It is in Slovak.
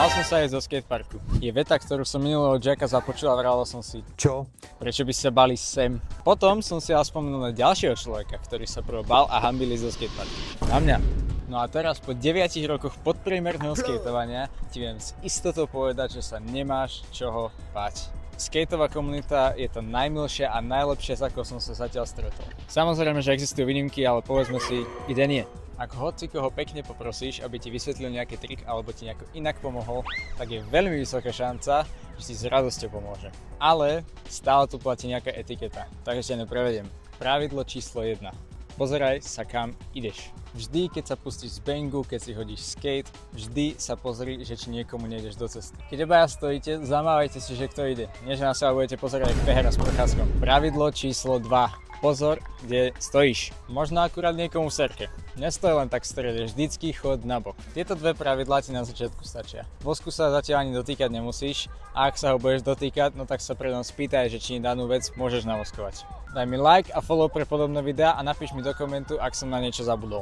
Dal som sa aj zo skateparku. Je veta, ktorú som minulého Jacka započul a vravel som si, Čo? prečo by sa bali sem. Potom som si ale spomenul na ďalšieho človeka, ktorý sa prvo bal a hambili zo skateparku. Na mňa. No a teraz po 9 rokoch podpriemerného skateovania ti viem s istotou povedať, že sa nemáš čoho báť. Skateová komunita je to najmilšia a najlepšia, s akou som sa zatiaľ stretol. Samozrejme, že existujú výnimky, ale povedzme si, kde nie. Ak hocikoho pekne poprosíš, aby ti vysvetlil nejaký trik alebo ti nejako inak pomohol, tak je veľmi vysoká šanca, že ti s radosťou pomôže. Ale stále tu platí nejaká etiketa, takže ťa neprevediem. Pravidlo číslo 1. Pozeraj sa, kam ideš. Vždy, keď sa pustíš z bangu, keď si hodíš skate, vždy sa pozri, že či niekomu nejdeš do cesty. Keď obaja stojíte, zamávajte si, že kto ide. Nie, že na seba budete pozerať ako behera s prochádzkom. Pravidlo číslo 2. Pozor, kde stojíš. Možno akurát niekomu v serke. Nestoj len tak v strede, vždycky chod na bok. Tieto dve pravidlá ti na začiatku stačia. Vosku sa zatiaľ ani dotýkať nemusíš a ak sa ho budeš dotýkať, no tak sa predom spýtaj, že či danú vec môžeš navoskovať. Daj mi like a follow pre podobné videá a napíš mi do komentu, ak som na niečo zabudol.